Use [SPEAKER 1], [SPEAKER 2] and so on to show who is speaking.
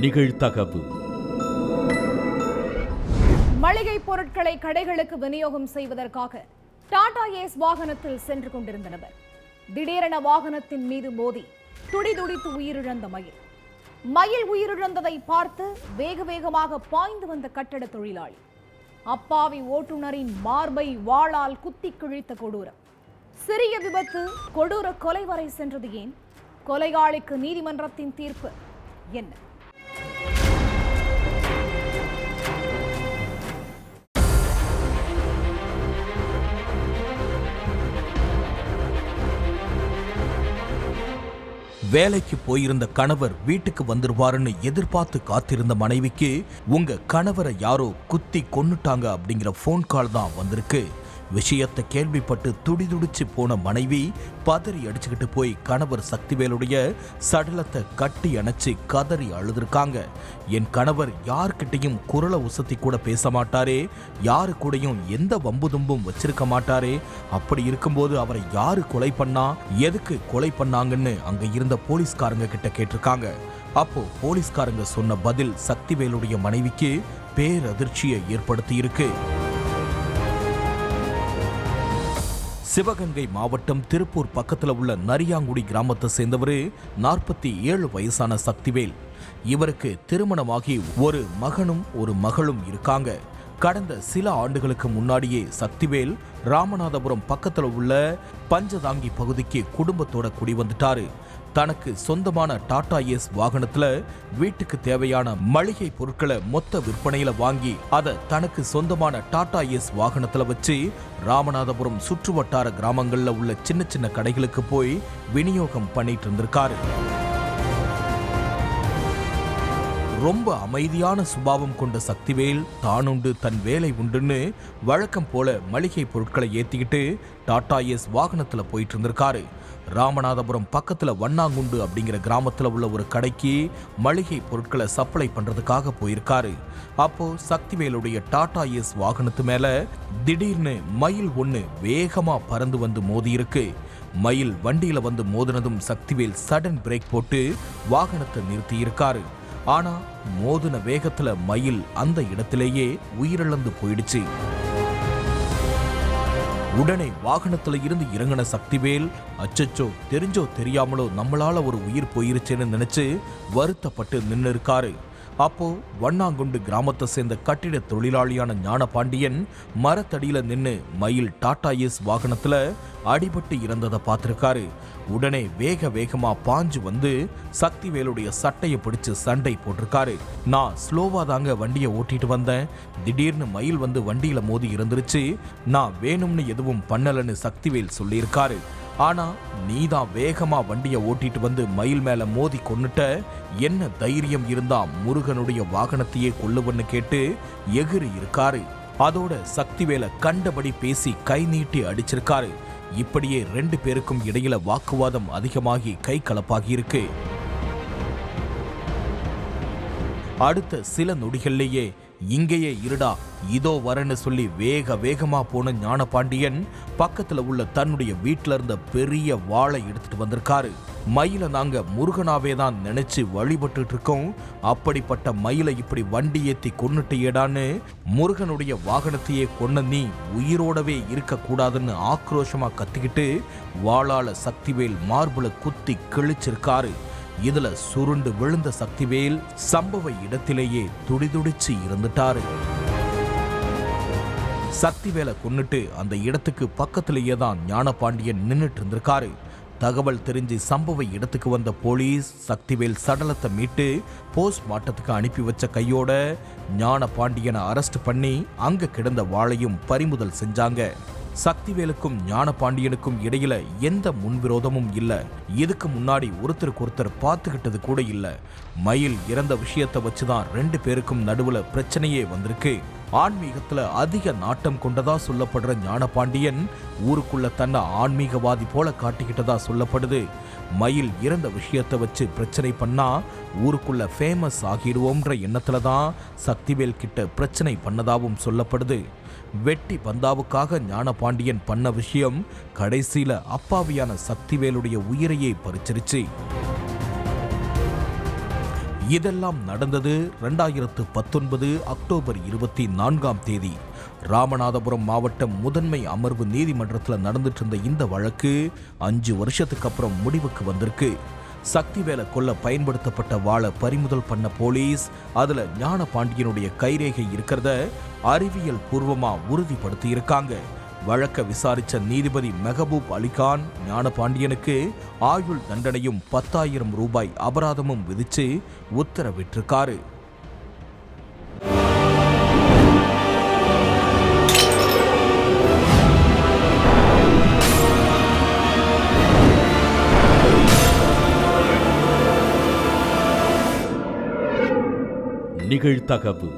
[SPEAKER 1] நிகழ்தகவு.
[SPEAKER 2] மளிகை பொருட்களை கடைகளுக்கு விநியோகம் செய்வதற்காக டாடா ஏஸ் வாகனத்தில் சென்று கொண்டிருந்த நபர் திடீரென வாகனத்தின் மீது மோதி துடிதுடித்து உயிரிழந்த மயில் உயிரிழந்ததை பார்த்து வேக வேகமாக பாய்ந்து வந்த கட்டட தொழிலாளி அப்பாவி ஓட்டுநரின் மார்பை வாளால் குத்தி கிழித்த கொடூரம். சிறிய விபத்து கொடூர கொலை வரை சென்றது ஏன்? கொலையாளிக்கு நீதிமன்றத்தின் தீர்ப்பு என்ன?
[SPEAKER 3] வேலைக்கு போயிருந்த கணவர் வீட்டுக்கு வந்துருவாருன்னு எதிர்பார்த்து காத்திருந்த மனைவிக்கு உங்க கணவரை யாரோ குத்தி கொன்னுட்டாங்க அப்படிங்கிற போன் கால் தான் வந்திருக்கு. விஷயத்தை கேள்விப்பட்டு துடிதுடிச்சு போன மனைவி பதறி அடிச்சுக்கிட்டு போய் கணவர் சக்திவேலுடைய சடலத்தை கட்டி அணைச்சு கதறி அழுதுருக்காங்க. என் கணவர் யார்கிட்டையும் குரலை உசத்தி கூட பேச மாட்டாரே, யாரு கூடயும் எந்த வம்பு தும்பும் வச்சிருக்க மாட்டாரே, அப்படி இருக்கும்போது அவரை யாரு கொலை பண்ணா, எதுக்கு கொலை பண்ணாங்கன்னு அங்க இருந்த போலீஸ்காரங்க கிட்ட கேட்டிருக்காங்க. அப்போ போலீஸ்காரங்க சொன்ன பதில் சக்திவேலுடைய மனைவிக்கு பேரதிர்ச்சியை ஏற்படுத்தி இருக்கு. சிவகங்கை மாவட்டம் திருப்பூர் பக்கத்துல உள்ள நரியாங்குடி கிராமத்தை சேர்ந்தவர் 47 வயசான சக்திவேல். இவருக்கு திருமணமாகி ஒரு மகனும் ஒரு மகளும் இருக்காங்க. கடந்த சில ஆண்டுகளுக்கு முன்னாடியே சக்திவேல் ராமநாதபுரம் பக்கத்துல உள்ள பஞ்சதாங்கி பகுதிக்கு குடும்பத்தோட குடி வந்துட்டாரு. தனக்கு சொந்தமான டாடா ஏஸ் வாகனத்துல வீட்டுக்கு தேவையான மளிகை பொருட்களை மொத்த விற்பனையில வாங்கி அதை தனக்கு சொந்தமான டாடா ஏஸ் வாகனத்துல வச்சு ராமநாதபுரம் சுற்றுவட்டார கிராமங்கள்ல உள்ள சின்ன சின்ன கடைகளுக்கு போய் விநியோகம் பண்ணிட்டு இருந்திருக்காரு. ரொம்ப அமைதியான சுபாவம் கொண்ட சக்திவேல் தானுண்டு தன் வேலை உண்டுன்னு வழக்கம் போல மளிகை பொருட்களை ஏத்திக்கிட்டு டாடா ஏஸ் வாகனத்துல போயிட்டு இருந்திருக்காரு. ராமநாதபுரம் பக்கத்துல வண்ணாங்குண்டு அப்படிங்கிற கிராமத்துல உள்ள ஒரு கடைக்கு மளிகை பொருட்களை சப்ளை பண்றதுக்காக போயிருக்காரு. அப்போ சக்திவேலுடைய டாடா ஏஸ் வாகனத்து மேல திடீர்னு மயில் ஒண்ணு வேகமா பறந்து வந்து மோதி இருக்கு. மயில் வண்டியில வந்து மோதினதும் சக்திவேல் சடன் பிரேக் போட்டு வாகனத்தை நிறுத்தி இருக்காரு. ஆனா மோதின வேகத்துல மயில் அந்த இடத்திலேயே உயிரிழந்து போயிடுச்சு. உடனே வாகனத்துல இருந்து இறங்கின சக்திவேல் அச்சச்சோ, தெரிஞ்சோ தெரியாமலோ நம்மளால ஒரு உயிர் போயிருச்சேன்னு நினைச்சு வருத்தப்பட்டு நின்று இருக்காரு. அப்போ வண்ணாங்குண்டு கிராமத்தை சேர்ந்த கட்டிட தொழிலாளியான ஞானபாண்டியன் மரத்தடியில நின்று மயில் டாடா ஏஸ் வாகனத்துல அடிபட்டு இறந்ததை பார்த்திருக்காரு. உடனே வேக வேகமா பாஞ்சு வந்து சக்திவேலுடைய சட்டையை பிடிச்சு சண்டை போட்டிருக்காரு. நான் ஸ்லோவா தாங்க வண்டியை ஓட்டிட்டு வந்தேன், திடீர்னு மயில் வந்து வண்டியில மோதி இருந்துருச்சு, நான் வேணும்னு எதுவும் பண்ணலன்னு சக்திவேல் சொல்லியிருக்காரு. ஆனா நீதான் வேகமா வண்டியை ஓட்டிட்டு வந்து மயில் மேல மோதி கொன்னுட்ட, என்ன தைரியம் இருந்தா முருகனுடைய வாகனத்தையே கொல்லுவன்னு கேட்டு எகிரி இருக்காரு. அதோட சக்திவேலை கண்டபடி பேசி கை நீட்டி அடிச்சிருக்காரு. இப்படியே 2 பேருக்கும் இடையில வாக்குவாதம் அதிகமாகி கை கலப்பாகி இருக்கு. அடுத்த சில நொடிகள்லேயே இங்கேயே இருடா, இதோ வரன்னு சொல்லி வேக வேகமா போன ஞானபாண்டியன் பக்கத்துல உள்ள தன்னுடைய வீட்டுல இருந்த பெரிய வாளை எடுத்துட்டு வந்திருக்காரு. மயில நாங்க முருகனாவே தான் நினைச்சு வழிபட்டு இருக்கோம், அப்படிப்பட்ட மயிலை இப்படி வண்டி ஏத்தி கொன்னுட்டேடான்னு முருகனுடைய வாகனத்தையே கொன்ன நீ உயிரோடவே இருக்க கூடாதுன்னு ஆக்ரோஷமா கத்திக்கிட்டு வாளால சக்திவேல் மார்புல குத்தி கிழிச்சிருக்காரு. இதுல சுருண்டு விழுந்த சக்திவேல் சம்பவ இடத்திலேயே துடிதுடிச்சு இருந்துட்டாரு. சக்திவேலை கொன்னுட்டு அந்த இடத்துக்கு பக்கத்திலேயே தான் ஞானபாண்டியன் நின்னுட்டு இருந்திருக்காரு. தகவல் தெரிஞ்சு சம்பவ இடத்துக்கு வந்த போலீஸ் சக்திவேல் சடலத்தை மீட்டு போஸ்ட்மார்ட்டத்துக்கு அனுப்பி வச்ச கையோட ஞானபாண்டியனை அரெஸ்ட் பண்ணி அங்க கிடந்த வாளையும் பறிமுதல் செஞ்சாங்க. சக்திவேலுக்கும் ஞானபாண்டியனுக்கும் இடையில எந்த முன்விரோதமும் இல்ல. இதுக்கு முன்னாடி ஒருத்தருக்கு ஒருத்தர் பார்த்துக்கிட்டது கூட இல்ல. மயில் இறந்த விஷயத்தை வச்சுதான் 2 பேருக்கும் நடுவுல பிரச்சனையே வந்திருக்கு. ஆன்மீகத்துல அதிக நாட்டம் கொண்டதா சொல்லப்படுற ஞானபாண்டியன் ஊருக்குள்ள தன்னை ஆன்மீகவாதி போல காட்டிக்கிட்டதா சொல்லப்படுது. மயில் இறந்த விஷயத்தை வச்சு பிரச்சனை பண்ணா ஊருக்குள்ள ஃபேமஸ் ஆகிடுவோம்ன்ற எண்ணத்துலதான் சக்திவேல் கிட்ட பிரச்சனை பண்ணதாவும் சொல்லப்படுது. வெட்டி பந்தாவுக்காக ஞானபாண்டியன் பண்ண விஷயம் கடைசியில அப்பாவியான சக்திவேலுடைய உயிரையே பறிச்சிருச்சு. இதெல்லாம் நடந்தது 2019 அக்டோபர் 24ஆம் தேதி. ராமநாதபுரம் மாவட்டம் முதன்மை அமர்வு நீதிமன்றத்தில் நடந்துட்டு இருந்த இந்த வழக்கு 5 வருஷத்துக்கு அப்புறம் முடிவுக்கு வந்திருக்கு. சக்திவேலை கொல்ல பயன்படுத்தப்பட்ட வாளை பறிமுதல் பண்ண போலீஸ் அதுல ஞானபாண்டியனுடைய கைரேகை இருக்கிறத அறிவியல் பூர்வமா உறுதிப்படுத்தி இருக்காங்க. வழக்க விசாரிச்ச நீதிபதி மெஹபூப் அலிகான் ஞானபாண்டியனுக்கு ஆயுள் தண்டனையும் 10,000 ரூபாய் அபராதமும் விதிச்சு உத்தரவிட்டிருக்காரு.
[SPEAKER 1] நிகழ்தகவு